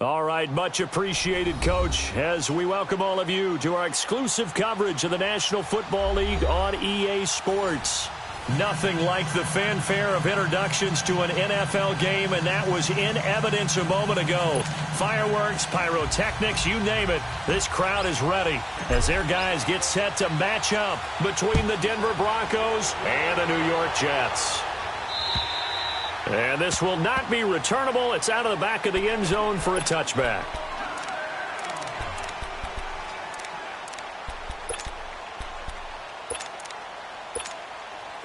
All right, much appreciated, Coach, as we welcome all of you to our exclusive coverage of the National Football League on EA Sports. Nothing like the fanfare of introductions to an NFL game, and that was in evidence a moment ago. Fireworks, pyrotechnics, you name it. This crowd is ready as their guys get set to match up between the Denver Broncos and the New York Jets. And this will not be returnable. It's out of the back of the end zone for a touchback.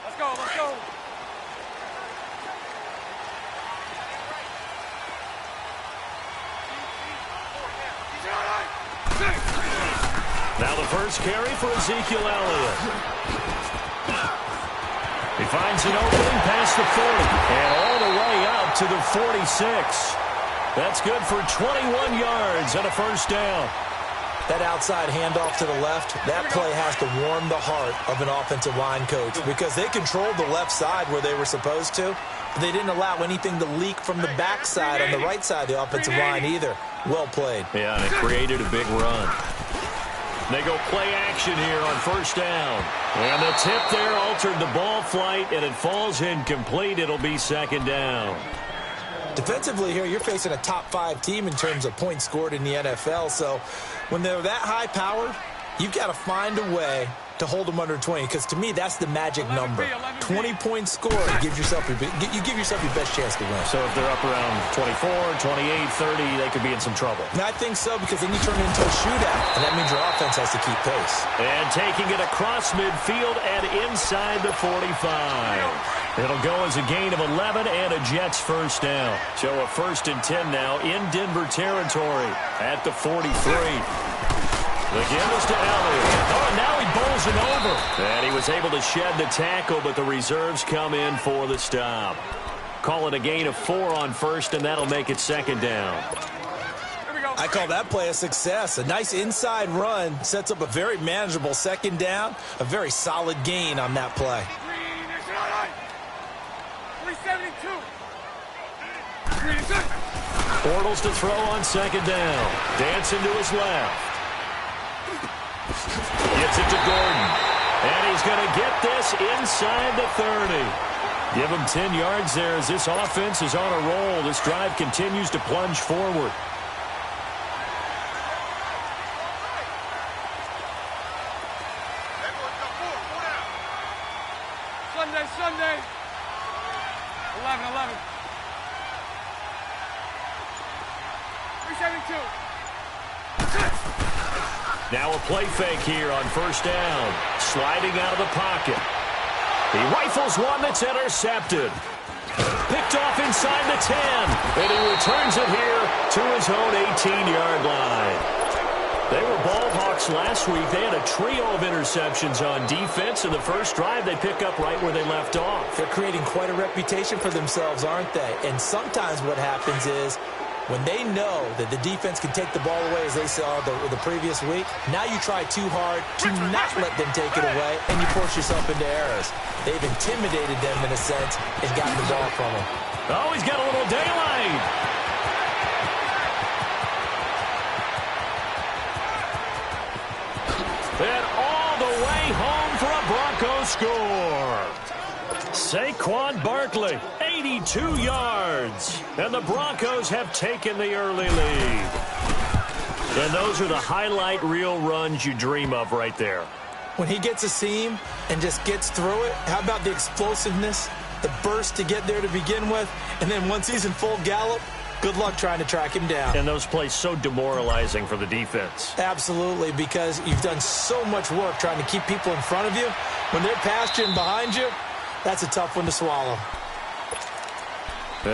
Let's go, let's go. Now the first carry for Ezekiel Elliott. He finds an opening past the 40 and all the way up to the 46. That's good for 21 yards and a first down. That outside handoff to the left, that play has to warm the heart of an offensive line coach because they controlled the left side where they were supposed to. But they didn't allow anything to leak from the backside on the right side of the offensive line either. Well played. Yeah, and it created a big run. They go play action here on first down. And the tip there altered the ball flight, and it falls incomplete. It'll be second down. Defensively here, you're facing a top-5 team in terms of points scored in the NFL. So when they're that high-powered, you've got to find a way to hold them under 20, because to me, that's the magic number. 20 points scored, you give yourself your best chance to win. So if they're up around 24, 28, 30, they could be in some trouble. And I think so, because then you turn it into a shootout, and that means your offense has to keep pace. And taking it across midfield and inside the 45. It'll go as a gain of 11 and a Jets first down. So a 1st and 10 now in Denver territory at the 43. The give is to Elliott. Oh, and now he bowls it over. And he was able to shed the tackle, but the reserves come in for the stop. Call it a gain of 4 on first, and that'll make it second down. I call that play a success. A nice inside run sets up a very manageable second down. A very solid gain on that play. 372. Bortles to throw on second down. Dancing to his left. Gets it to Gordon. And he's going to get this inside the 30. Give him 10 yards there as this offense is on a roll. This drive continues to plunge forward. Sunday. 11. 372. Now a play fake here on first down. Sliding out of the pocket. He rifles one that's intercepted. Picked off inside the 10. And he returns it here to his own 18-yard line. They were ball hawks last week. They had a trio of interceptions on defense. In the first drive, they pick up right where they left off. They're creating quite a reputation for themselves, aren't they? And sometimes what happens is when they know that the defense can take the ball away, as they saw the previous week, now you try too hard to not let them take it away, and you force yourself into errors. They've intimidated them in a sense and gotten the ball from them. Oh, he's got a little daylight. And all the way home for a Broncos score. Saquon Barkley, 82 yards. And the Broncos have taken the early lead. And those are the highlight reel runs you dream of right there. When he gets a seam and just gets through it, how about the explosiveness, the burst to get there to begin with, and then once he's in full gallop, good luck trying to track him down. And those plays so demoralizing for the defense. Absolutely, because you've done so much work trying to keep people in front of you. When they're past you and behind you, that's a tough one to swallow.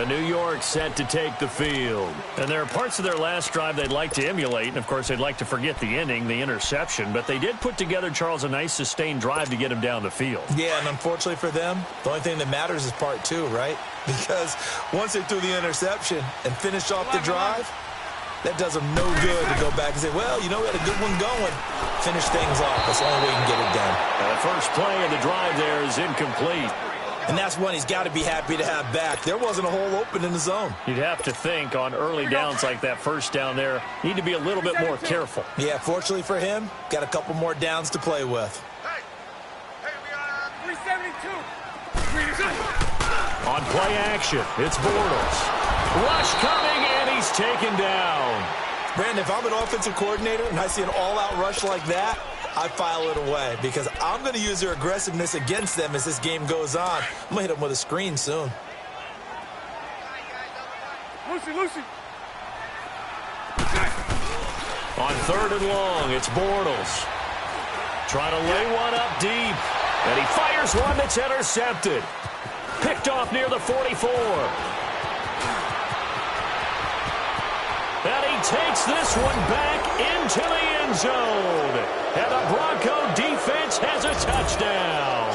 New York set to take the field. And there are parts of their last drive they'd like to emulate. And, of course, they'd like to forget the ending, the interception. But they did put together, Charles, a nice sustained drive to get him down the field. Yeah, and unfortunately for them, the only thing that matters is part 2, right? Because once they threw the interception and finished off the drive, that does them no good to go back and say, well, you know, we had a good one going. Finish things off. That's the only way you can get it done. The first play of the drive there is incomplete. And that's one he's got to be happy to have back. There wasn't a hole open in the zone. You'd have to think on early downs like that first down there, need to be a little bit more careful. Yeah, fortunately for him, got a couple more downs to play with. Hey, we got 372. On play action, it's Bortles. Rush coming, and he's taken down. Brandon, if I'm an offensive coordinator and I see an all-out rush like that, I file it away because I'm going to use their aggressiveness against them as this game goes on. I'm going to hit them with a screen soon. Lucy. On 3rd and long, it's Bortles. Trying to lay one up deep. And he fires one that's intercepted. Picked off near the 44. And he takes this one back into the end zone. And the Bronco defense has a touchdown.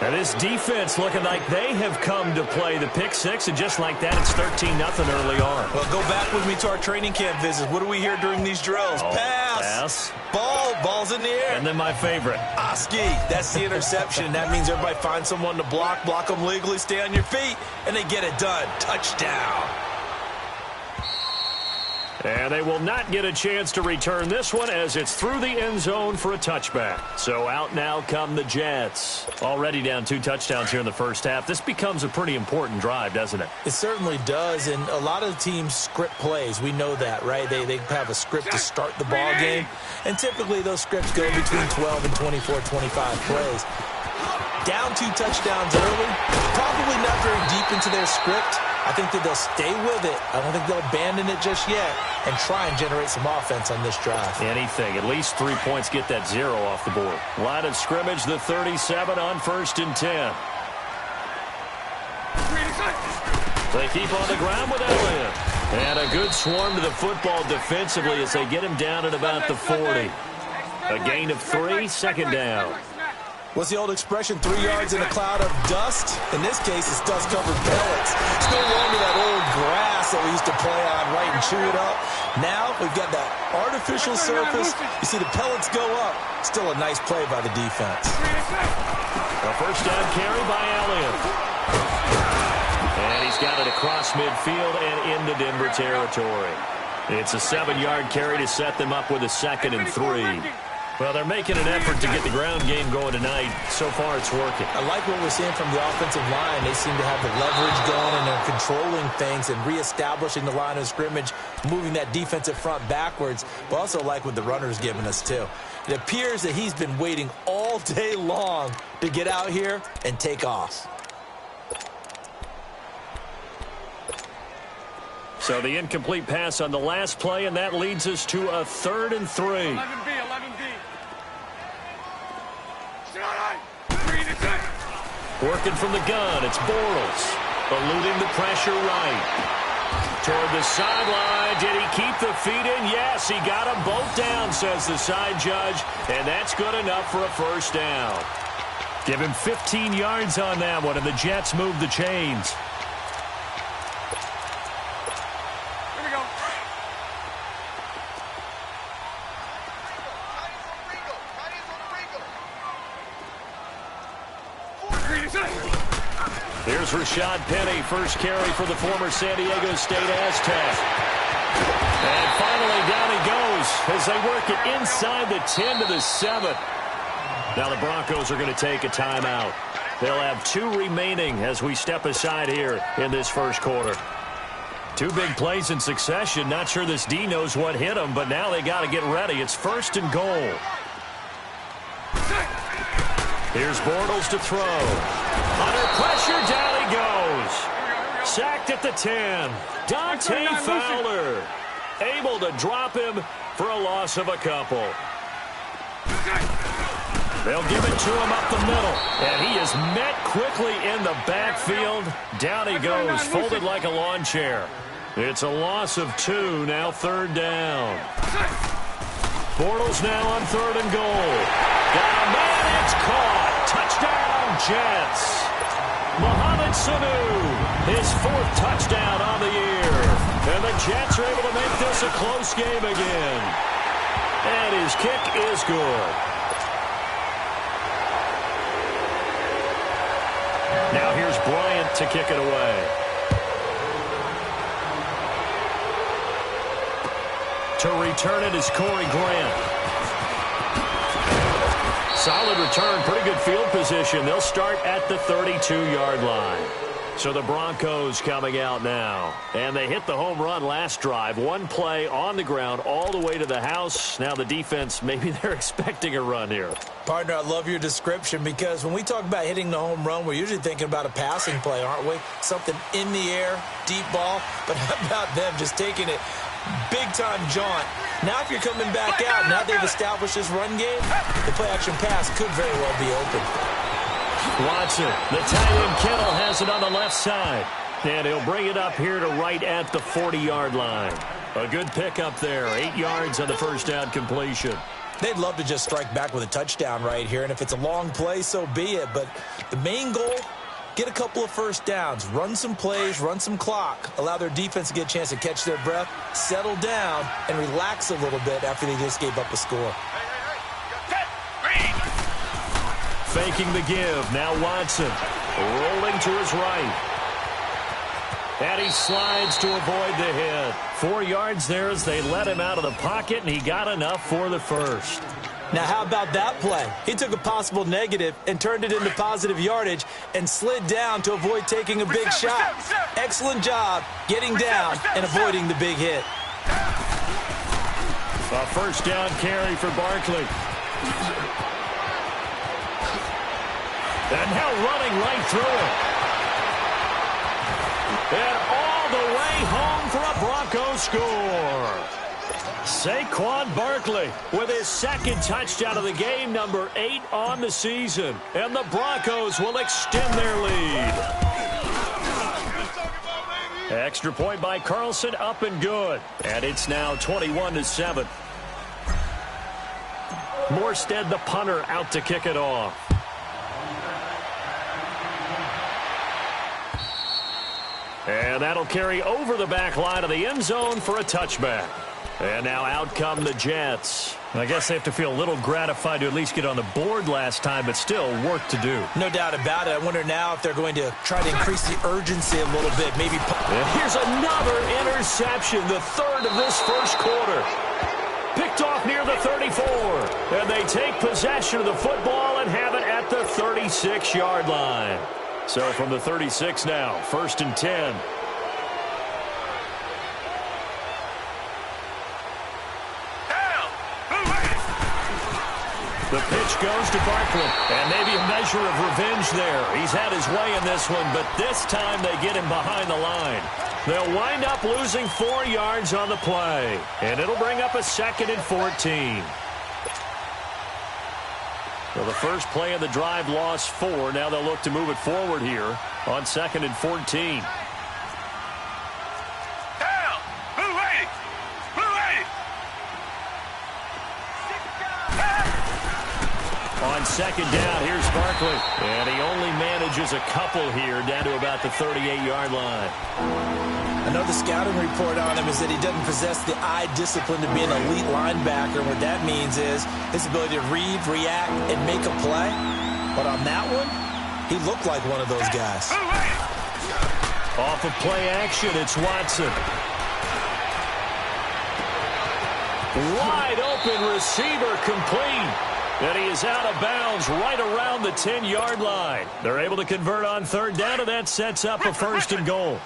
And this defense looking like they have come to play the pick six, and just like that, it's 13-0 early on. Well, go back with me to our training camp visits. What do we hear during these drills? Pass. Ball's in the air. And then my favorite. Oski. That's the interception. That means everybody finds someone to block them legally, stay on your feet, and they get it done. Touchdown. And they will not get a chance to return this one as it's through the end zone for a touchback. So out now come the Jets. Already down 2 touchdowns here in the first half. This becomes a pretty important drive, doesn't it? It certainly does, and a lot of teams script plays. We know that, right? They have a script to start the ball game, and typically those scripts go between 12 and 24, 25 plays. Down 2 touchdowns early, probably not very deep into their script. I think that they'll stay with it. I don't think they'll abandon it just yet and try and generate some offense on this drive. Anything. At least 3 points, get that 0 off the board. Line of scrimmage, the 37 on 1st and 10. They keep on the ground with Elliott. And a good swarm to the football defensively as they get him down at about the 40. A gain of 3, 2nd down. What's the old expression, 3 yards in a cloud of dust? In this case, it's dust-covered pellets. Still warm to that old grass that we used to play on, right, and chew it up. Now we've got that artificial surface. You see the pellets go up. Still a nice play by the defense. A first down carry by Elliott. And he's got it across midfield and into Denver territory. It's a 7-yard carry to set them up with a 2nd and 3. Well, they're making an effort to get the ground game going tonight. So far, it's working. I like what we're seeing from the offensive line. They seem to have the leverage going, and they're controlling things and reestablishing the line of scrimmage, moving that defensive front backwards. But also like what the runner's giving us, too. It appears that he's been waiting all day long to get out here and take off. So the incomplete pass on the last play, and that leads us to a 3rd and 3. 11B. Working from the gun, it's Bortles. Eluding the pressure right. Toward the sideline, did he keep the feet in? Yes, he got them both down, says the side judge, and that's good enough for a first down. Give him 15 yards on that one, and the Jets move the chains. Here we go. Here's Rashad Penny, first carry for the former San Diego State Aztec. And finally down he goes as they work it inside the 10 to the 7. Now the Broncos are going to take a timeout. They'll have 2 remaining as we step aside here in this first quarter. 2 big plays in succession. Not sure this D knows what hit him, but now they got to get ready. It's 1st and goal. Here's Bortles to throw. Under pressure, down he goes. Sacked at the 10. Dante Fowler able to drop him for a loss of a couple. They'll give it to him up the middle. And he is met quickly in the backfield. Down he goes, folded like a lawn chair. It's a loss of 2, now 3rd down. Bortles now on 3rd and goal. Got a man, it's caught. Touchdown, Jets. Mohamed Sanu, his 4th touchdown on the year. And the Jets are able to make this a close game again. And his kick is good. Now here's Bryant to kick it away. To return it is Corey Grant. Solid return, pretty good field position. They'll start at the 32-yard line. So the Broncos coming out now. And they hit the home run last drive. One play on the ground all the way to the house. Now the defense, maybe they're expecting a run here. Partner, I love your description because when we talk about hitting the home run, we're usually thinking about a passing play, aren't we? Something in the air, deep ball. But how about them just taking it big-time jaunt? Now if you're coming back out, now they've established this run game, the play-action pass could very well be open. Watson, the tight end Kittle has it on the left side. And he'll bring it up here to right at the 40-yard line. A good pickup there, 8 yards on the first down completion. They'd love to just strike back with a touchdown right here, and if it's a long play, so be it. But the main goal, get a couple of first downs, run some plays, run some clock, allow their defense to get a chance to catch their breath, settle down, and relax a little bit after they just gave up a score. Faking the give. Now Watson rolling to his right. And he slides to avoid the hit. 4 yards there as they let him out of the pocket, and he got enough for the first. Now, how about that play? He took a possible negative and turned it into positive yardage and slid down to avoid taking a big shot. Excellent job getting down and avoiding the big hit. A first down carry for Barkley. And now running right through it. And all the way home for a Broncos score. Saquon Barkley with his second touchdown of the game, number 8 on the season. And the Broncos will extend their lead. Extra point by Carlson, up and good. And it's now 21-7. Morstead, the punter, out to kick it off. And that'll carry over the back line of the end zone for a touchback. And now out come the Jets. I guess they have to feel a little gratified to at least get on the board last time, but still work to do. No doubt about it. I wonder now if they're going to try to increase the urgency a little bit. Maybe. And here's another interception, the third of this first quarter. Picked off near the 34. And they take possession of the football and have it at the 36-yard line. So from the 36 now, 1st and 10. The pitch goes to Barkley, and maybe a measure of revenge there. He's had his way in this one, but this time they get him behind the line. They'll wind up losing 4 yards on the play, and it'll bring up a 2nd and 14. Well, the first play of the drive lost 4. Now they'll look to move it forward here on 2nd and 14. On 2nd down, here's Barkley. And he only manages a couple here down to about the 38-yard line. Another scouting report on him is that he doesn't possess the eye discipline to be an elite linebacker. What that means is his ability to read, react, and make a play. But on that one, he looked like one of those guys. Off of play action, it's Watson. Wide open receiver complete. And he is out of bounds right around the 10-yard line. They're able to convert on 3rd down, and that sets up a 1st and goal.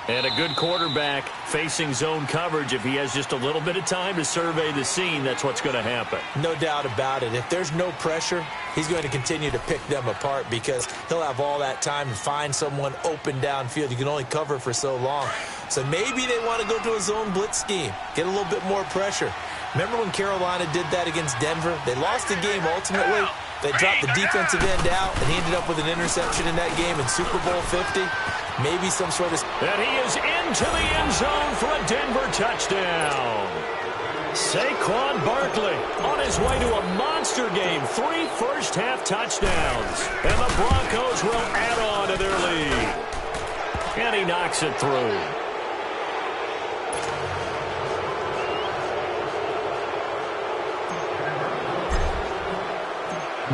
And a good quarterback facing zone coverage. If he has just a little bit of time to survey the scene, that's what's going to happen. No doubt about it. If there's no pressure, he's going to continue to pick them apart because he'll have all that time to find someone open downfield. You can only cover for so long. So maybe they want to go to a zone blitz scheme, get a little bit more pressure. Remember when Carolina did that against Denver? They lost the game ultimately. They dropped the defensive end out, and he ended up with an interception in that game in Super Bowl 50. Maybe some sort of... And he is into the end zone for a Denver touchdown. Saquon Barkley on his way to a monster game. 3 first-half touchdowns. And the Broncos will add on to their lead. And he knocks it through.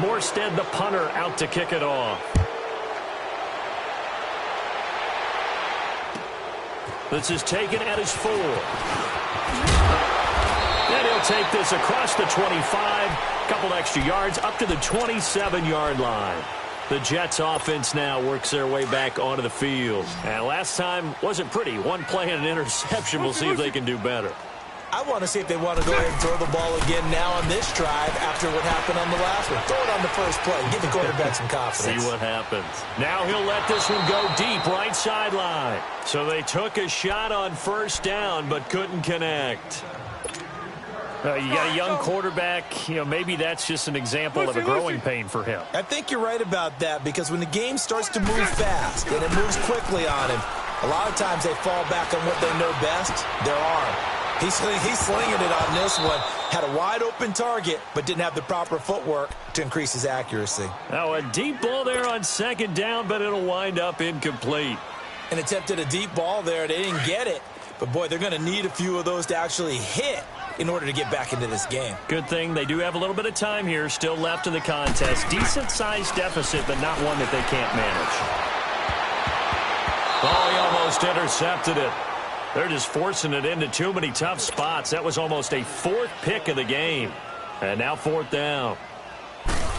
Morstead, the punter, out to kick it off. This is taken at his 4. And he'll take this across the 25. Couple extra yards up to the 27-yard line. The Jets offense now works their way back onto the field. And last time wasn't pretty. One play and an interception. We'll see if they can do better. I want to see if they want to go ahead and throw the ball again now on this drive after what happened on the last one. Throw it on the first play. Give the quarterback some confidence. See what happens. Now he'll let this one go deep, right sideline. So they took a shot on first down but couldn't connect. You got a young quarterback, maybe that's just an example of a growing pain for him. I think you're right about that, because when the game starts to move fast and it moves quickly on him, a lot of times they fall back on what they know best, their arm. He's slinging it on this one. Had a wide-open target, but didn't have the proper footwork to increase his accuracy. Now a deep ball there on second down, but it'll wind up incomplete. And attempted a deep ball there. They didn't get it. But, boy, they're going to need a few of those to actually hit in order to get back into this game. Good thing they do have a little bit of time here still left in the contest. Decent-sized deficit, but not one that they can't manage. Oh, he almost intercepted it. They're just forcing it into too many tough spots. That was almost a fourth pick of the game. And now fourth down.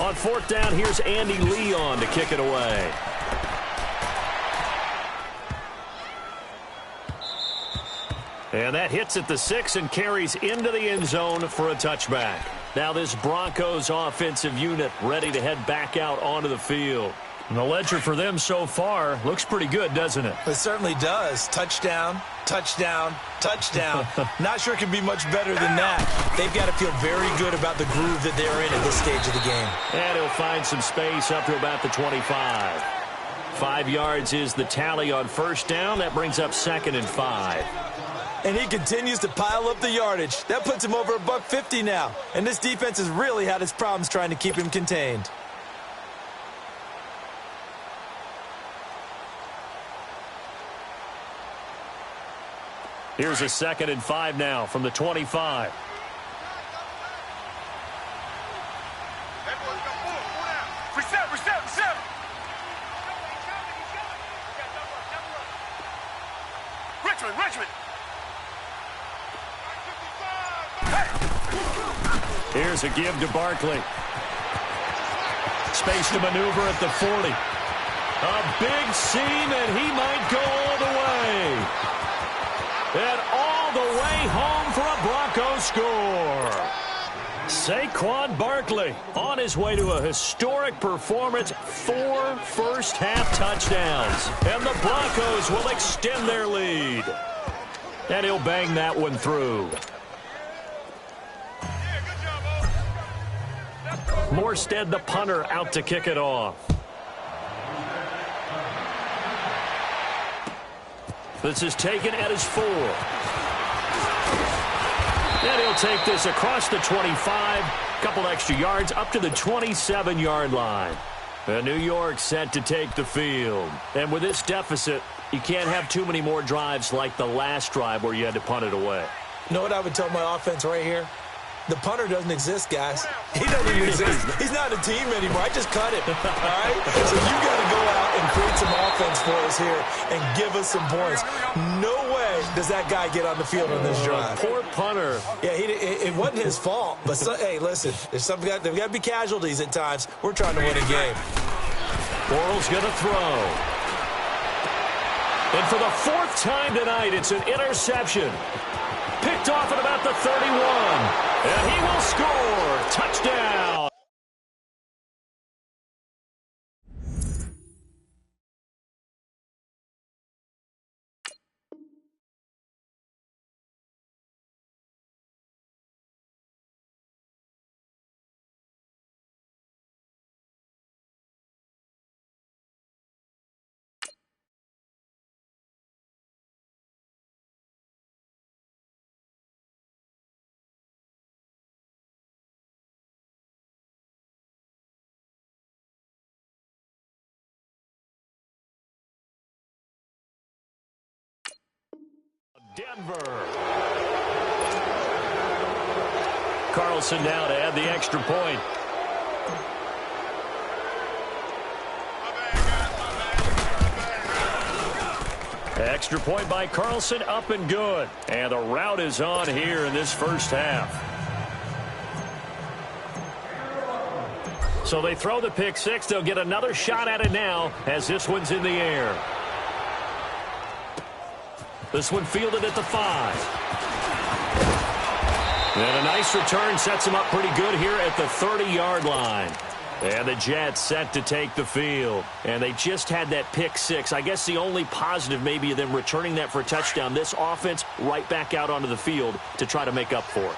On fourth down, here's Andy Leon to kick it away. And that hits at the 6 and carries into the end zone for a touchback. Now this Broncos offensive unit ready to head back out onto the field. And the ledger for them so far looks pretty good, doesn't it? It certainly does. Touchdown, touchdown, touchdown. Not sure it can be much better than that. They've got to feel very good about the groove that they're in at this stage of the game. And he'll find some space up to about the 25. 5 yards is the tally on first down. That brings up 2nd and 5. And he continues to pile up the yardage. That puts him over $150 now. And this defense has really had its problems trying to keep him contained. Here's a 2nd and 5 now from the 25. Reset. Richmond. Here's a give to Barkley. Space to maneuver at the 40. A big seam, and he might go all the way. And all the way home for a Broncos score. Saquon Barkley on his way to a historic performance. 4 first-half touchdowns. And the Broncos will extend their lead. And he'll bang that one through. Morstead, the punter, out to kick it off. This is taken at his 4. And he'll take this across the 25. Couple extra yards up to the 27-yard line. And New York set to take the field. And with this deficit, you can't have too many more drives like the last drive where you had to punt it away. You know what I would tell my offense right here? The punter doesn't exist, guys. He doesn't even exist. He's not a team anymore. I just cut him. All right? So you got to go out and create some offense for us here and give us some points. No way does that guy get on the field on this drive. Poor punter. Yeah, it wasn't his fault. But, hey, listen, there's got to be casualties at times. We're trying to win a game. Bortles going to throw. And for the 4th time tonight, it's an interception. Picked off at about the 31. And he will score. Touchdown. Denver. Carlson now to add the extra point. Extra point by Carlson, up and good. And the route is on here in this first half. So they throw the pick six. They'll get another shot at it now as this one's in the air. This one fielded at the 5. And a nice return sets him up pretty good here at the 30-yard line. And the Jets set to take the field. And they just had that pick six. I guess the only positive maybe of them returning that for a touchdown. This offense right back out onto the field to try to make up for it.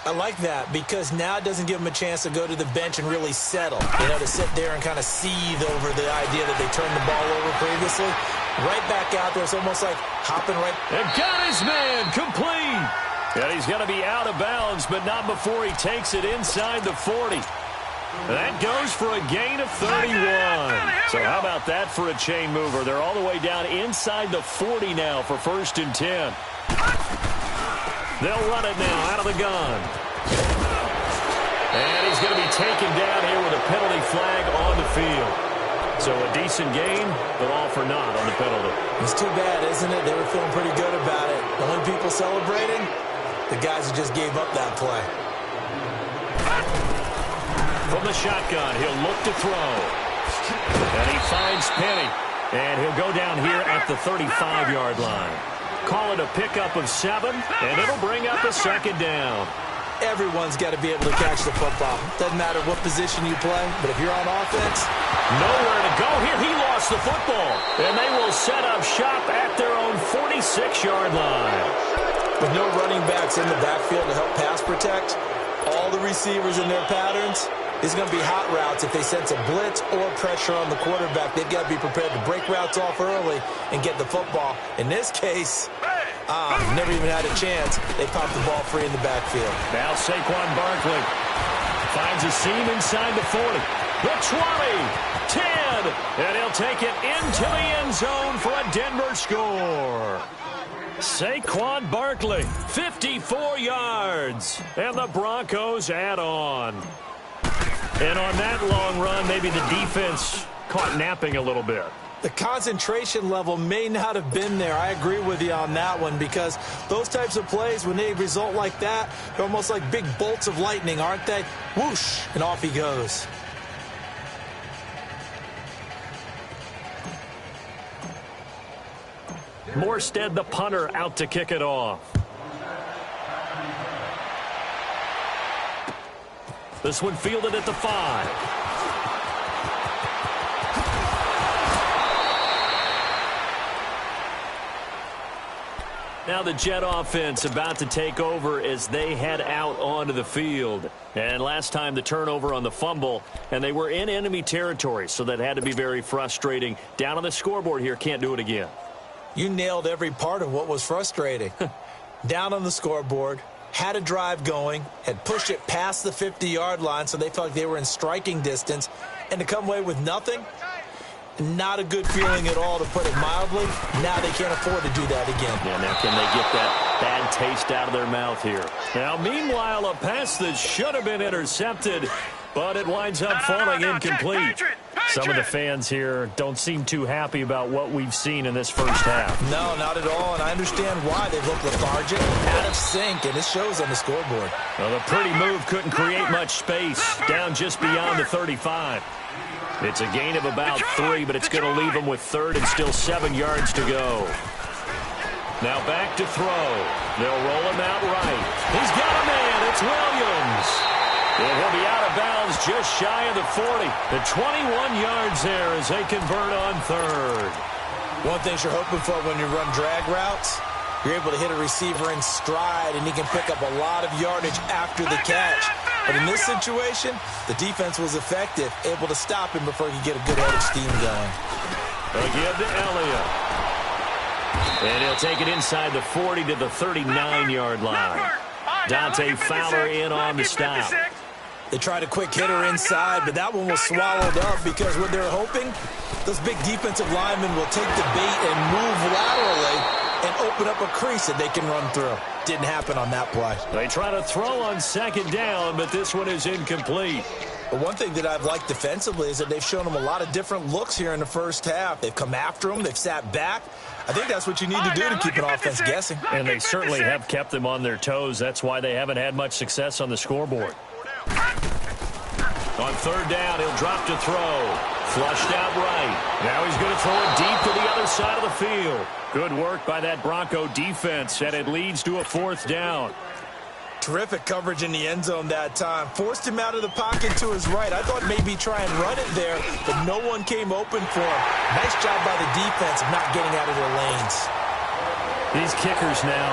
I like that because now it doesn't give them a chance to go to the bench and really settle. You know, to sit there and kind of seethe over the idea that they turned the ball over previously. Right back out there. It's almost like hopping right. And got his man complete. And he's going to be out of bounds, but not before he takes it inside the 40. That goes for a gain of 31. So how about that for a chain mover? They're all the way down inside the 40 now for 1st and 10. They'll run it now out of the gun. And he's going to be taken down here with a penalty flag on the field. So a decent gain, but all for naught on the penalty. It's too bad, isn't it? They were feeling pretty good about it. The only people celebrating, the guys who just gave up that play. From the shotgun, he'll look to throw. And he finds Penny. And he'll go down here at the 35-yard line. Call it a pickup of 7, and it'll bring up a 2nd down. Everyone's got to be able to catch the football. Doesn't matter what position you play, but if you're on offense. Nowhere to go here. He lost the football. And they will set up shop at their own 46-yard line. With no running backs in the backfield to help pass protect, all the receivers in their patterns, it's going to be hot routes if they sense a blitz or pressure on the quarterback. They've got to be prepared to break routes off early and get the football. In this case, never even had a chance. They popped the ball free in the backfield. Now Saquon Barkley finds a seam inside the 40. The 20, 10, and he'll take it into the end zone for a Denver score. Saquon Barkley, 54 yards, and the Broncos add on. And on that long run, maybe the defense caught napping a little bit. The concentration level may not have been there. I agree with you on that one because those types of plays, when they result like that, they're almost like big bolts of lightning, aren't they? Whoosh, and off he goes. Morstead, the punter, out to kick it off. This one fielded at the 5. Now the Jet offense about to take over as they head out onto the field. And last time the turnover on the fumble, and they were in enemy territory, so that had to be very frustrating. Down on the scoreboard here, can't do it again. You nailed every part of what was frustrating. Down on the scoreboard, had a drive going, had pushed it past the 50-yard line so they felt like they were in striking distance, and to come away with nothing, not a good feeling at all, to put it mildly. Now they can't afford to do that again. Yeah, now can they get that bad taste out of their mouth here? Now, meanwhile, a pass that should have been intercepted, but it winds up falling incomplete. Some of the fans here don't seem too happy about what we've seen in this first half. No, not at all, and I understand why. They look lethargic, out of sync, and it shows on the scoreboard. Well, the pretty move couldn't create much space, down just beyond the 35. It's a gain of about 3, but it's going to leave them with 3rd and still 7 yards to go. Now back to throw. They'll roll him out right. He's got a man. It's Williams. And he'll be out of bounds just shy of the 40. The 21 yards there as they convert on 3rd. One thing you're hoping for when you run drag routes, you're able to hit a receiver in stride, and he can pick up a lot of yardage after the catch. But in this situation, the defense was effective, able to stop him before he could get a good head of steam going. Again to Elliott. And he'll take it inside the 40 to the 39-yard line. Dante Fowler in on the stop. They tried a quick hitter inside, but that one was swallowed up because what they're hoping, those big defensive linemen will take the bait and move laterally and open up a crease that they can run through. Didn't happen on that play. They try to throw on second down, but this one is incomplete. But one thing that I've liked defensively is that they've shown them a lot of different looks here in the first half. They've come after them. They've sat back. I think that's what you need to do to keep an offense guessing. And they certainly have kept them on their toes. That's why they haven't had much success on the scoreboard. On third down, he'll drop to throw. Flushed out right. Now he's going to throw it deep to the other side of the field. Good work by that Bronco defense, and it leads to a fourth down. Terrific coverage in the end zone that time. Forced him out of the pocket to his right. I thought maybe try and run it there, but no one came open for him. Nice job by the defense of not getting out of their lanes. These kickers now,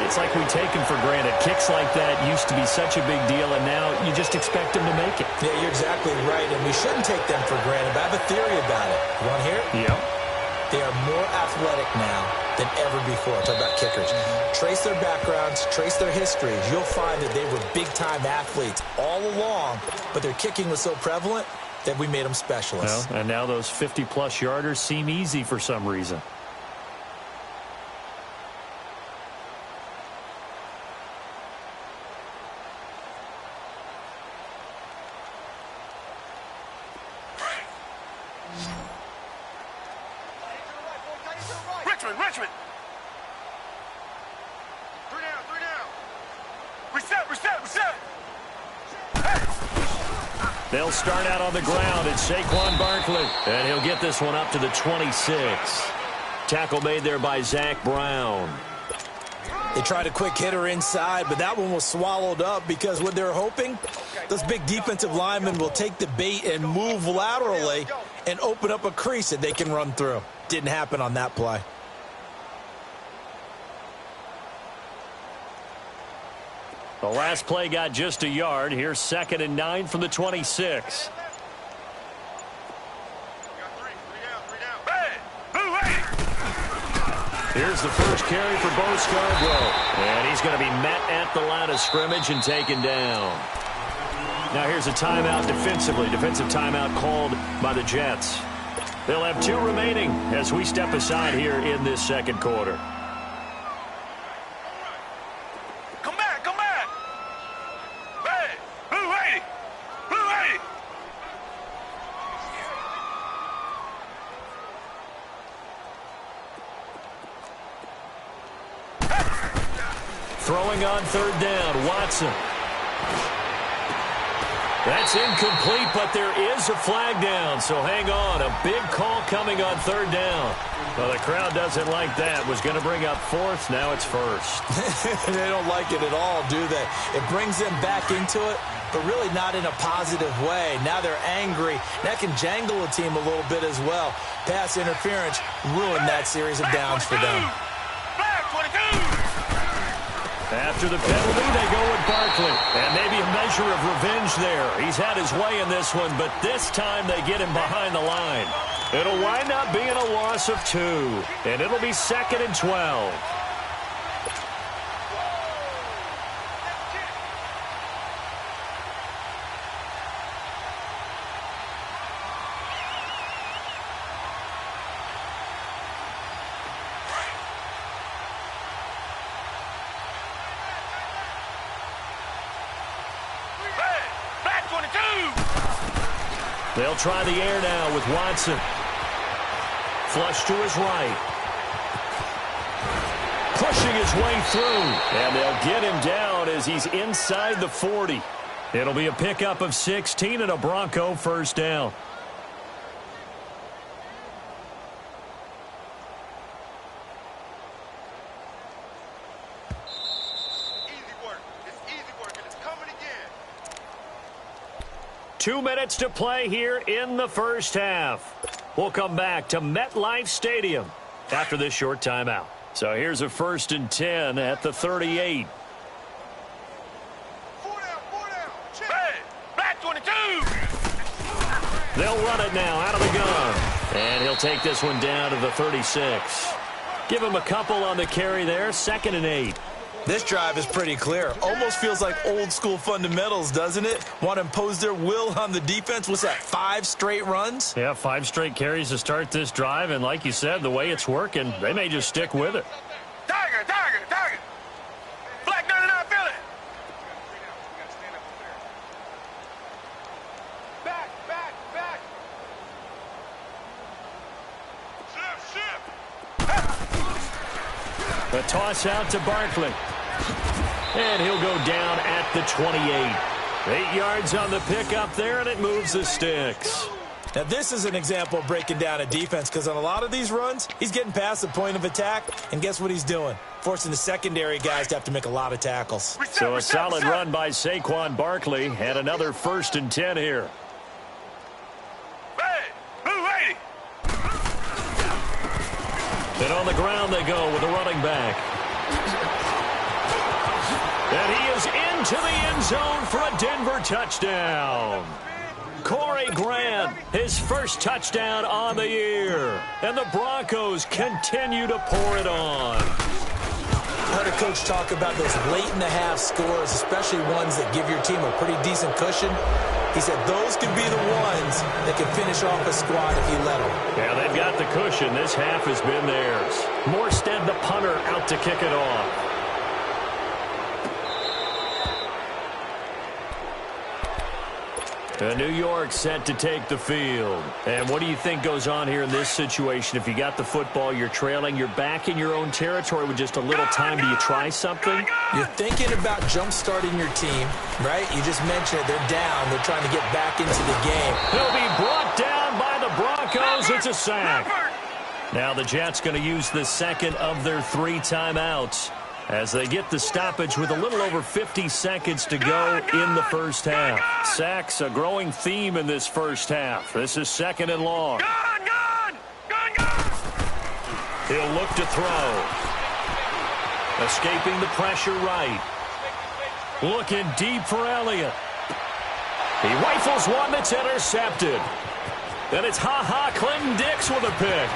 it's like we take them for granted. Kicks like that used to be such a big deal, and now you just expect them to make it. Yeah, you're exactly right, and we shouldn't take them for granted. But I have a theory about it. You want to hear it? Yep. They are more athletic now than ever before. Talk about kickers. Trace their backgrounds, trace their histories. You'll find that they were big-time athletes all along, but their kicking was so prevalent that we made them specialists. Well, and now those 50-plus yarders seem easy for some reason. Richmond. Three down. Reset. They'll start out on the ground. It's Saquon Barkley, and he'll get this one up to the 26. Tackle made there by Zach Brown. They tried a quick hitter inside, but that one was swallowed up because what they're hoping, those big defensive linemen will take the bait and move laterally and open up a crease that they can run through. Didn't happen on that play. The last play got just a yard. Here's 2nd and 9 from the 26. Here's the first carry for Bo Scarborough. And he's going to be met at the line of scrimmage and taken down. Now here's a timeout defensively. Defensive timeout called by the Jets. They'll have 2 remaining as we step aside here in this second quarter. Come back. Hey, who waiting? Throwing on third down, Watson. That's incomplete, but there is a flag down, so hang on. A big call coming on third down. Well, the crowd doesn't like that. Was going to bring up 4th, now it's 1st. They don't like it at all, do they? It brings them back into it, but really not in a positive way. Now they're angry. That can jangle a team a little bit as well. Pass interference ruined that series of downs for them. After the penalty, they go with Barkley. And maybe a measure of revenge there. He's had his way in this one, but this time they get him behind the line. It'll wind up being a loss of 2. And it'll be 2nd and 12. They'll try the air now with Watson. Flush to his right. Pushing his way through. And they'll get him down as he's inside the 40. It'll be a pickup of 16 and a Bronco first down. Easy work. It's easy work, and it's coming again. 2 minutes to play here in the first half. We'll come back to MetLife Stadium after this short timeout. So here's a 1st and 10 at the 38. 4 down. Hey, back 22. They'll run it now out of the gun. And he'll take this one down to the 36. Give him a couple on the carry there. 2nd and 8. This drive is pretty clear. Almost feels like old school fundamentals, doesn't it? Want to impose their will on the defense. What's that, 5 straight runs? Yeah, 5 straight carries to start this drive. And like you said, the way it's working, they may just stick with it. Target. Black 99 Philly. Back. The toss out to Barkley. And he'll go down at the 28. 8 yards on the pickup there, and it moves the sticks. Now, this is an example of breaking down a defense because on a lot of these runs, he's getting past the point of attack, and guess what he's doing? Forcing the secondary guys to have to make a lot of tackles. So a solid run by Saquon Barkley, and another 1st and 10 here. And on the ground they go with the running back. And he is into the end zone for a Denver touchdown. Corey Grant, his first touchdown on the year. And the Broncos continue to pour it on. I heard a coach talk about those late-in-the-half scores, especially ones that give your team a pretty decent cushion. He said those could be the ones that can finish off a squad if you let them. Yeah, they've got the cushion. This half has been theirs. Morstead, the punter, out to kick it off. New York set to take the field. And what do you think goes on here in this situation? If you got the football, you're trailing, you're back in your own territory with just a little time. Do you try something? You're thinking about jump-starting your team, right? You just mentioned it. They're down. They're trying to get back into the game. He'll be brought down by the Broncos. It's a sack. Now the Jets going to use the second of their 3 timeouts as they get the stoppage with a little over 50 seconds to go in the first half. Sacks, a growing theme in this first half. This is 2nd and long. He'll look to throw. Escaping the pressure right. Looking deep for Elliott. He rifles one that's intercepted. Then it's Clinton Dix with a pick.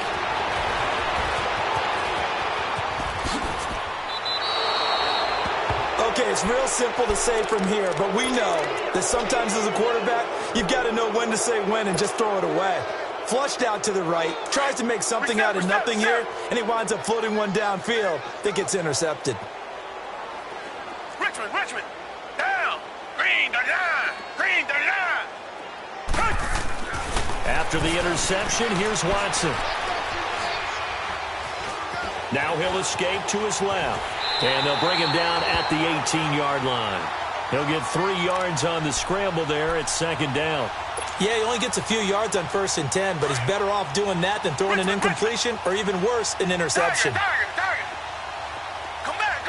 Okay, it's real simple to say from here, but we know that sometimes as a quarterback, you've got to know when to say when and just throw it away. Flushed out to the right, tries to make something out of nothing here, and he winds up floating one downfield that gets intercepted. Richmond, down. Green the line. After the interception, here's Watson. Now he'll escape to his left. And they'll bring him down at the 18-yard line. He'll get 3 yards on the scramble there at 2nd down. Yeah, he only gets a few yards on 1st and 10, but he's better off doing that than throwing an incompletion or even worse, an interception. Target. Come back.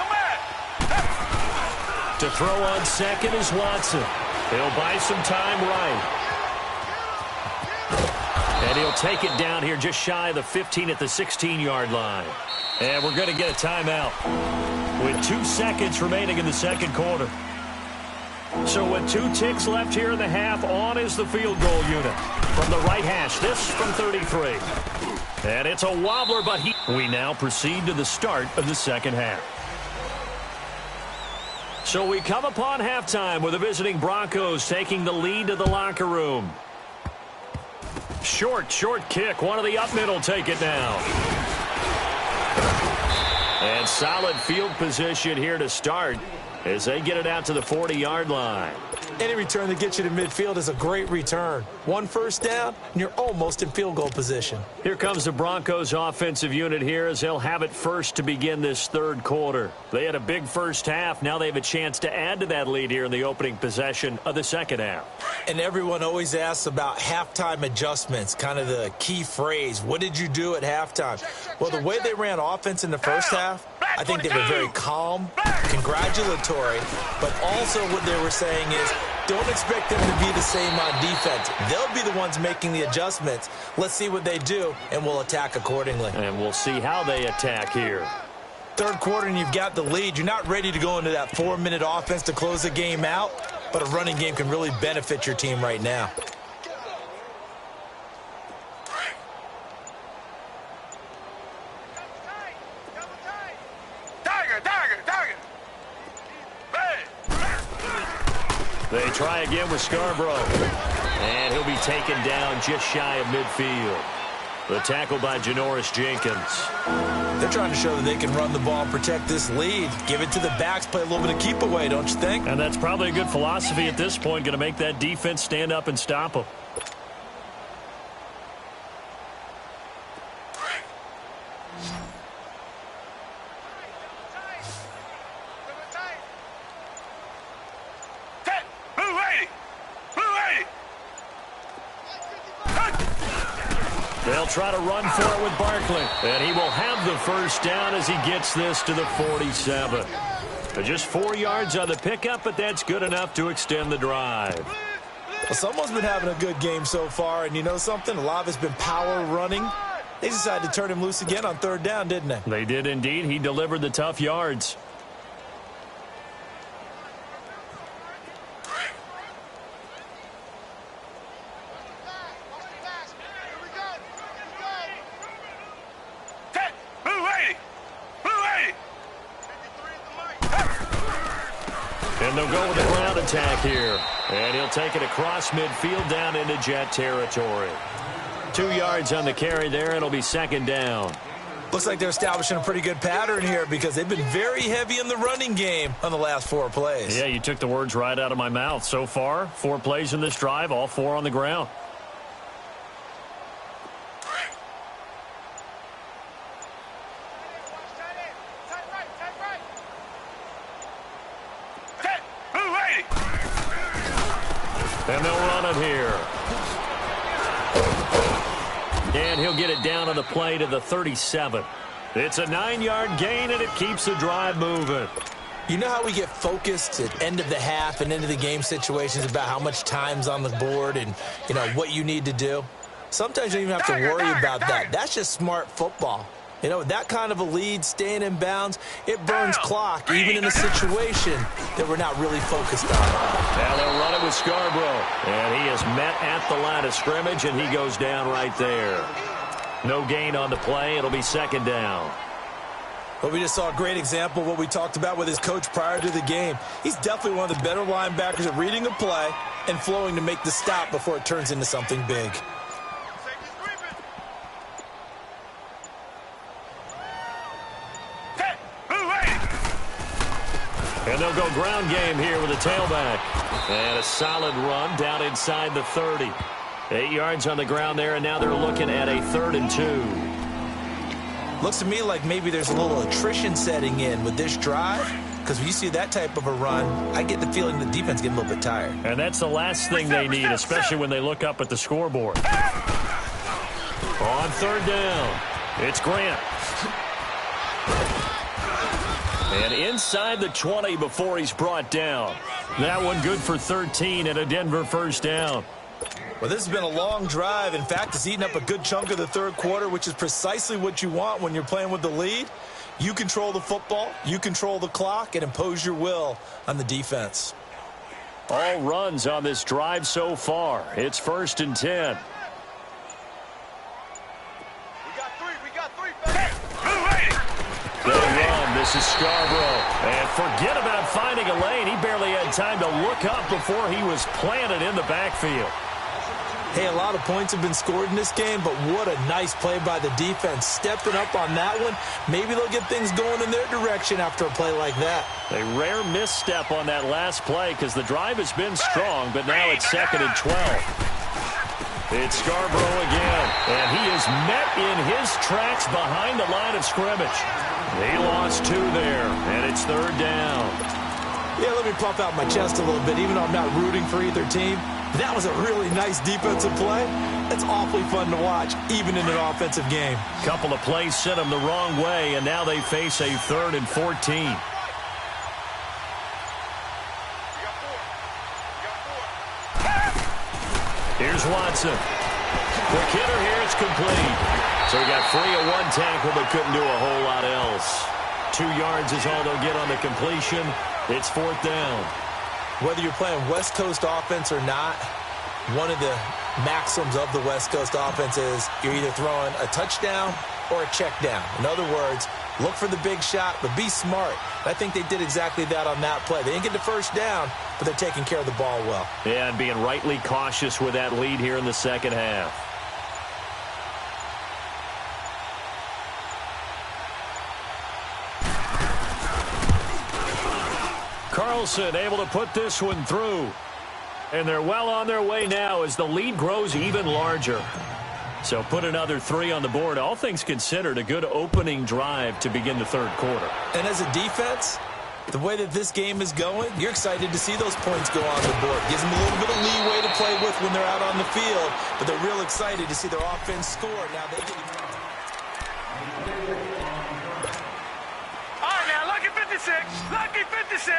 To throw on 2nd is Watson. He'll buy some time right. And he'll take it down here just shy of the 15 at the 16-yard line. And we're going to get a timeout with 2 seconds remaining in the second quarter. So with 2 ticks left here in the half, on is the field goal unit from the right hash. This from 33. And it's a wobbler, but we now proceed to the start of the second half. So we come upon halftime with the visiting Broncos taking the lead to the locker room. Short kick. One of the up middle take it now. And solid field position here to start as they get it out to the 40-yard line. Any return that gets you to midfield is a great return. 1 first down, and you're almost in field goal position. Here comes the Broncos offensive unit here as they'll have it first to begin this third quarter. They had a big first half. Now they have a chance to add to that lead here in the opening possession of the second half. And everyone always asks about halftime adjustments, kind of the key phrase. What did you do at halftime? Well, the way they ran offense in the first half, I think they were very calm, congratulatory, but also what they were saying is don't expect them to be the same on defense. They'll be the ones making the adjustments. Let's see what they do, and we'll attack accordingly. And we'll see how they attack here. Third quarter, and you've got the lead. You're not ready to go into that 4-minute offense to close the game out, but a running game can really benefit your team right now. They try again with Scarborough. And he'll be taken down just shy of midfield. The tackle by Janoris Jenkins. They're trying to show that they can run the ball and protect this lead. Give it to the backs, play a little bit of keep away, don't you think? And that's probably a good philosophy at this point, going to make that defense stand up and stop them. They'll try to run for it with Barkley. And he will have the first down as he gets this to the 47. Just 4 yards on the pickup, but that's good enough to extend the drive. Well, someone's been having a good game so far, and you know something? A lot of it's been power running. They decided to turn him loose again on third down, didn't they? They did indeed. He delivered the tough yards. And they'll go with the ground attack here. And he'll take it across midfield down into Jet territory. 2 yards on the carry there. It'll be second down. Looks like they're establishing a pretty good pattern here because they've been very heavy in the running game on the last 4 plays. Yeah, you took the words right out of my mouth. So far, 4 plays in this drive, all 4 on the ground. And they'll run it here. And he'll get it down on the play to the 37. It's a 9-yard gain, and it keeps the drive moving. You know how we get focused at end of the half and into the game situations about how much time's on the board and, you know, what you need to do? Sometimes you don't even have to worry about that. That's just smart football. You know, that kind of a lead, staying in bounds, it burns clock, even in a situation that we're not really focused on. Now they'll run it with Scarborough. And he is met at the line of scrimmage, and he goes down right there. No gain on the play. It'll be second down. Well, we just saw a great example of what we talked about with his coach prior to the game. He's definitely one of the better linebackers at reading a play and flowing to make the stop before it turns into something big. And they'll go ground game here with a tailback. And a solid run down inside the 30. 8 yards on the ground there, and now they're looking at a 3rd and 2. Looks to me like maybe there's a little attrition setting in with this drive. Because when you see that type of a run, I get the feeling the defense getting a little bit tired. And that's the last thing they need, especially when they look up at the scoreboard. On 3rd down, it's Grant. And inside the 20 before he's brought down. That one good for 13 and a Denver first down. Well, this has been a long drive. In fact, it's eaten up a good chunk of the third quarter, which is precisely what you want when you're playing with the lead. You control the football, you control the clock, and impose your will on the defense. All runs on this drive so far. It's 1st and 10. We got three. They run. This is Scarborough. And forget about finding a lane. He barely had time to look up before he was planted in the backfield. Hey, a lot of points have been scored in this game, but what a nice play by the defense. Stepping up on that one, maybe they'll get things going in their direction after a play like that. A rare misstep on that last play because the drive has been strong, but now it's 2nd and 12. It's Scarborough again, and he is met in his tracks behind the line of scrimmage. He lost 2 there, and it's 3rd down. Yeah, let me pump out my chest a little bit, even though I'm not rooting for either team. That was a really nice defensive play. It's awfully fun to watch, even in an offensive game. Couple of plays sent them the wrong way, and now they face a 3rd and 14. Here's Watson. Quick hitter here. It's complete. So he got free of 1 tackle, but couldn't do a whole lot else. 2 yards is all they'll get on the completion. It's 4th down. Whether you're playing West Coast offense or not, one of the maxims of the West Coast offense is you're either throwing a touchdown or a check down. In other words, look for the big shot, but be smart. I think they did exactly that on that play. They didn't get the first down, but they're taking care of the ball well. Yeah, and being rightly cautious with that lead here in the second half. Wilson able to put this one through. And they're well on their way now as the lead grows even larger. So put another 3 on the board. All things considered, a good opening drive to begin the third quarter. And as a defense, the way that this game is going, you're excited to see those points go on the board. Gives them a little bit of leeway to play with when they're out on the field. But they're real excited to see their offense score. Now they get... All right, now, lucky 56. Lucky 56.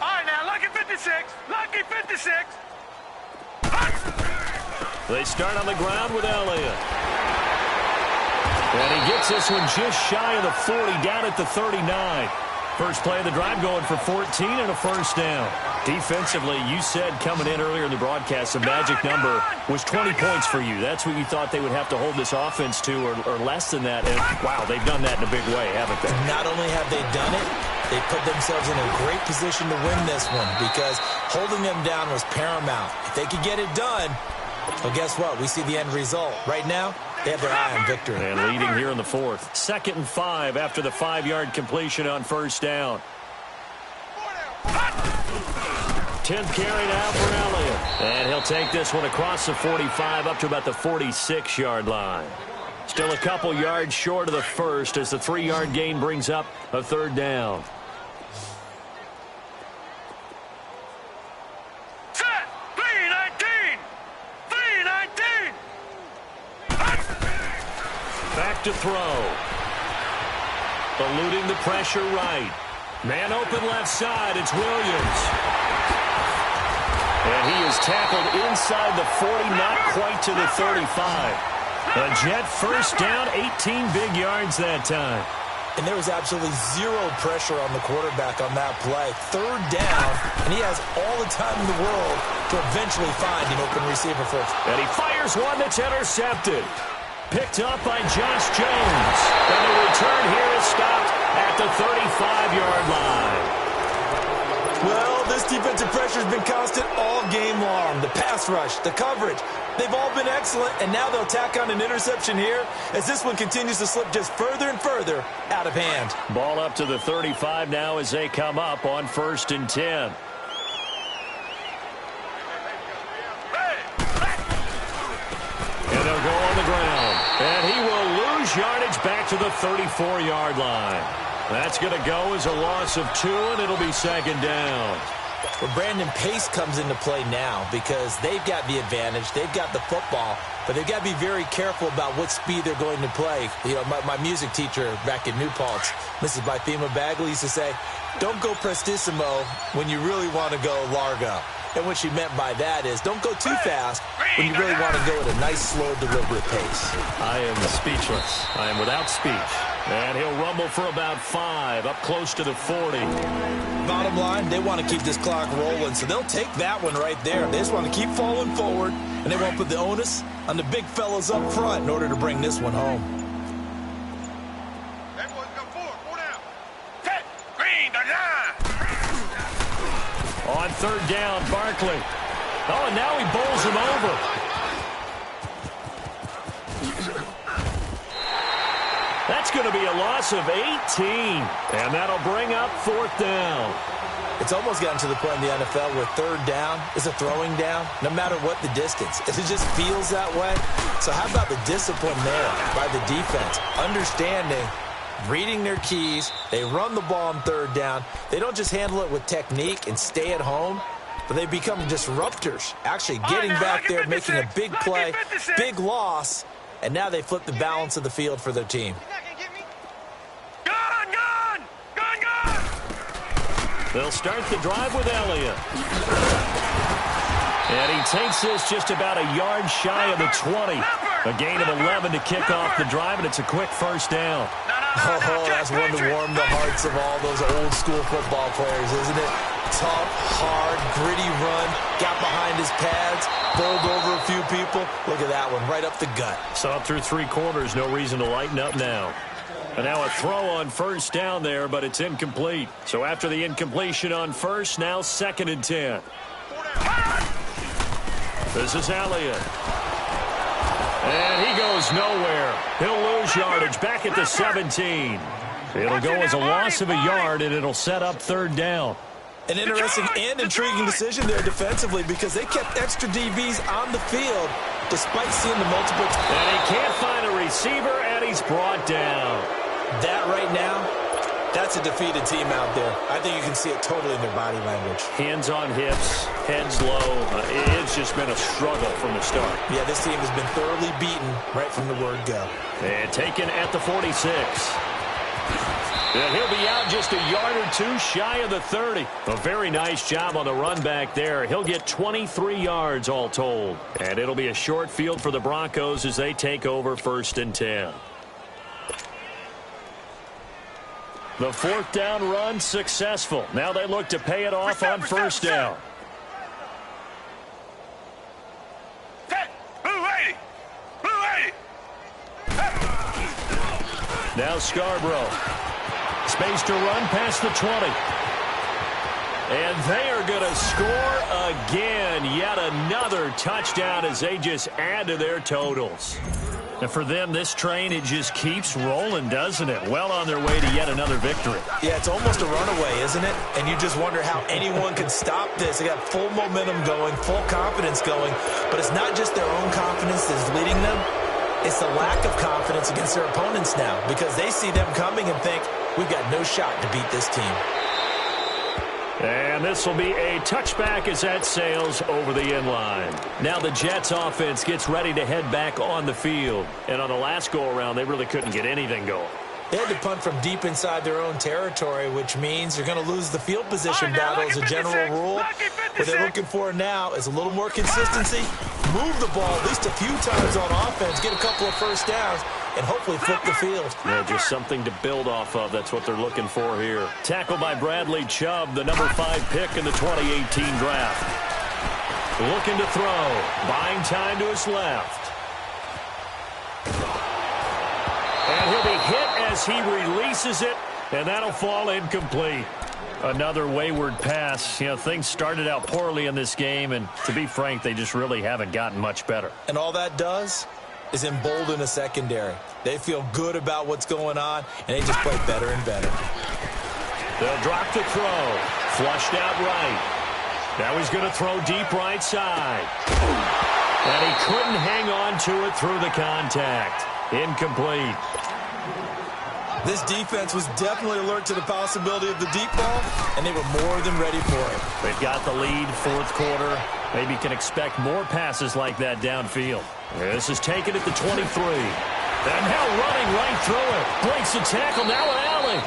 All right, now, lucky 56. Lucky 56. They start on the ground with Elliott. And he gets this one just shy of the 40, down at the 39. First play of the drive going for 14 and a first down. Defensively, you said coming in earlier in the broadcast, the magic number was 20 points for you. That's what you thought they would have to hold this offense to, or less than that. And, wow, they've done that in a big way, haven't they? Not only have they done it, they put themselves in a great position to win this one because holding them down was paramount. If they could get it done, well, guess what? We see the end result. Right now, they have their eye on victory. And leading here in the fourth. 2nd and 5 after the 5-yard completion on first down. 10th carry now for Elliott. And he'll take this one across the 45 up to about the 46-yard line. Still a couple yards short of the first as the 3-yard gain brings up a third down. Set. 3-19. 3-19. Back to throw. Eluding the pressure right. Man open left side. It's Williams. And he is tackled inside the 40, not quite to the 35. A Jet first down, 18 big yards that time. And there was absolutely zero pressure on the quarterback on that play. Third down, and he has all the time in the world to eventually find an open receiver for us. And he fires one that's intercepted. Picked up by Josh Jones. And the return here is stopped at the 35-yard line. Well, this defensive pressure has been constant all game long. The pass rush, the coverage, they've all been excellent, and now they'll tack on an interception here as this one continues to slip just further and further out of hand. Ball up to the 35 now as they come up on 1st and 10. And they'll go on the ground. And he will lose yardage back to the 34-yard line. That's going to go as a loss of 2, and it'll be 2nd down. Well, Brandon, pace comes into play now because they've got the advantage. They've got the football, but they've got to be very careful about what speed they're going to play. You know, my music teacher back in New Paltz, Mrs. Bythema Bagley, used to say, don't go prestissimo when you really want to go largo. And what she meant by that is don't go too fast when you really want to go at a nice, slow, deliberate pace. I am speechless. I am without speech. And he'll rumble for about 5, up close to the 40. Bottom line, they want to keep this clock rolling, so they'll take that one right there. They just want to keep falling forward, and they won't put the onus on the big fellas up front in order to bring this one home. That boy's got 4 down. Set. Green, the line. On 3rd down, Barkley. Oh, and now he bowls him over. That's going to be a loss of 18. And that'll bring up 4th down. It's almost gotten to the point in the NFL where 3rd down is a throwing down, no matter what the distance. It just feels that way. So how about the discipline there by the defense? Understanding, reading their keys. They run the ball on 3rd down. They don't just handle it with technique and stay at home, but they become disruptors, actually getting back there, making a big play, big loss, and now they flip the balance of the field for their team. They'll start the drive with Elliott. And he takes this just about a yard shy of the 20. A gain of 11 to kick off the drive, and it's a quick first down. Oh, that's one to warm the hearts of all those old-school football players, isn't it? Tough, hard, gritty run, got behind his pads, bowled over a few people. Look at that one, right up the gut. Saw it through 3 quarters, no reason to lighten up now. And now a throw on first down there, but it's incomplete. So after the incompletion on first, now 2nd and 10. This is Elliott. And he goes nowhere. He'll lose yardage back at the 17. It'll go as a loss of a yard, and it'll set up third down. An interesting and intriguing decision there defensively because they kept extra DBs on the field despite seeing the multiple. And he can't find a receiver, and he's brought down. That right now, that's a defeated team out there. I think you can see it totally in their body language. Hands on hips, heads low. It's just been a struggle from the start. Yeah, this team has been thoroughly beaten right from the word go. And taken at the 46. And he'll be out just a yard or two shy of the 30. A very nice job on the run back there. He'll get 23 yards all told. And it'll be a short field for the Broncos as they take over 1st and 10. The 4th down run successful. Now they look to pay it off on 1st down. Now Scarborough. Space to run past the 20. And they are going to score again. Yet another touchdown as they just add to their totals. And for them, this train, it just keeps rolling, doesn't it? Well on their way to yet another victory. Yeah, it's almost a runaway, isn't it? And you just wonder how anyone can stop this. They got full momentum going, full confidence going. But it's not just their own confidence that's leading them. It's the lack of confidence against their opponents now because they see them coming and think, we've got no shot to beat this team. And this will be a touchback as that sails over the end line. Now the Jets offense gets ready to head back on the field. And on the last go-around, they really couldn't get anything going. They had to punt from deep inside their own territory, which means you're going to lose the field position battle as a general rule. What they're looking for now is a little more consistency, move the ball at least a few times on offense, get a couple of first downs, and hopefully flip the field. Yeah, just something to build off of. That's what they're looking for here. Tackled by Bradley Chubb, the number 5 pick in the 2018 draft. Looking to throw. Buying time to his left. And he'll be hit as he releases it, and that'll fall incomplete. Another wayward pass. You know, things started out poorly in this game, and to be frank, they just really haven't gotten much better. And all that does is embolden a secondary. They feel good about what's going on, and they just play better and better. They'll drop the throw. Flushed out right. Now he's going to throw deep right side. And he couldn't hang on to it through the contact. Incomplete. This defense was definitely alert to the possibility of the deep ball, and they were more than ready for it. They've got the lead, 4th quarter. Maybe can expect more passes like that downfield. This is taken at the 23. And now running right through it. Breaks the tackle, now an alley.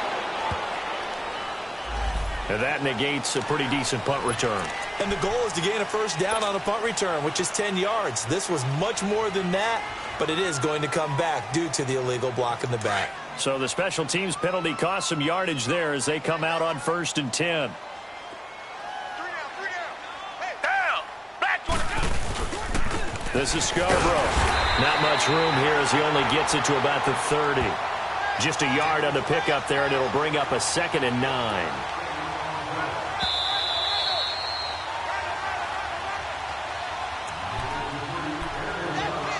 And that negates a pretty decent punt return. And the goal is to gain a first down on a punt return, which is 10 yards. This was much more than that, but it is going to come back due to the illegal block in the back. So the special teams penalty cost some yardage there as they come out on 1st and 10. This is Scarborough. Not much room here as he only gets it to about the 30. Just a yard on the pickup there, and it'll bring up a 2nd and 9.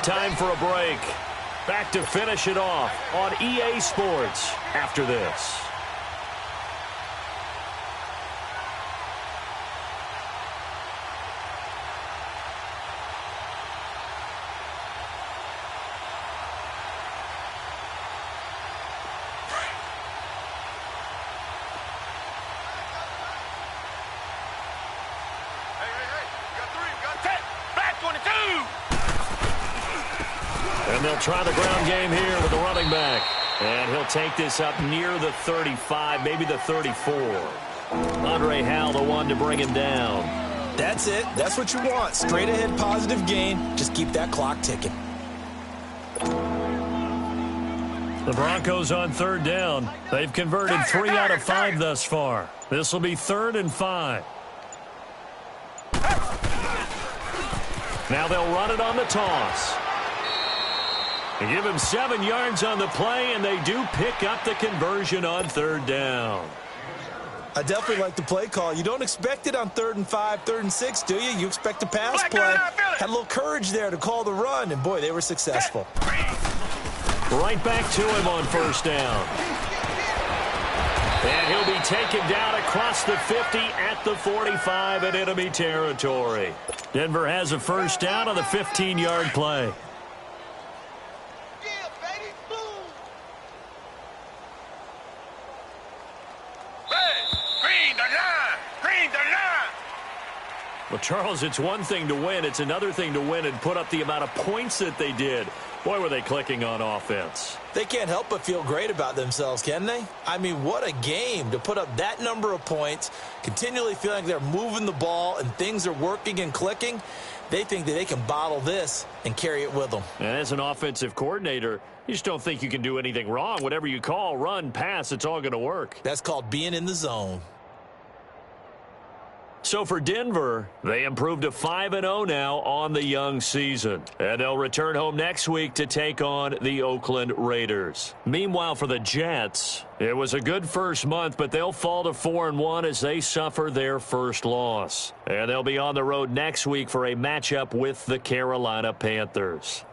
Time for a break. Back to finish it off on EA Sports after this. And they'll try the ground game here with the running back. And he'll take this up near the 35, maybe the 34. Andre Howell, the one to bring him down. That's it. That's what you want. Straight ahead positive gain. Just keep that clock ticking. The Broncos on 3rd down. They've converted 3 out of 5 thus far. This will be 3rd and 5. Now they'll run it on the toss. They give him 7 yards on the play, and they do pick up the conversion on 3rd down. I definitely like the play call. You don't expect it on 3rd and 5, 3rd and 6, do you? You expect a pass play. Had a little courage there to call the run, and boy, they were successful. Right back to him on 1st down. And he'll be taken down across the 50 at the 45 in enemy territory. Denver has a first down on the 15-yard play. Yeah, baby. Boom. Green the line. Green the line. Well, Charles, it's one thing to win. It's another thing to win and put up the amount of points that they did. Boy, were they clicking on offense. They can't help but feel great about themselves, can they? I mean, what a game to put up that number of points, continually feeling like they're moving the ball and things are working and clicking. They think that they can bottle this and carry it with them. And as an offensive coordinator, you just don't think you can do anything wrong. Whatever you call, run, pass, it's all going to work. That's called being in the zone. So for Denver, they improved to 5-0 now on the young season. And they'll return home next week to take on the Oakland Raiders. Meanwhile, for the Jets, it was a good first month, but they'll fall to 4-1 as they suffer their first loss. And they'll be on the road next week for a matchup with the Carolina Panthers.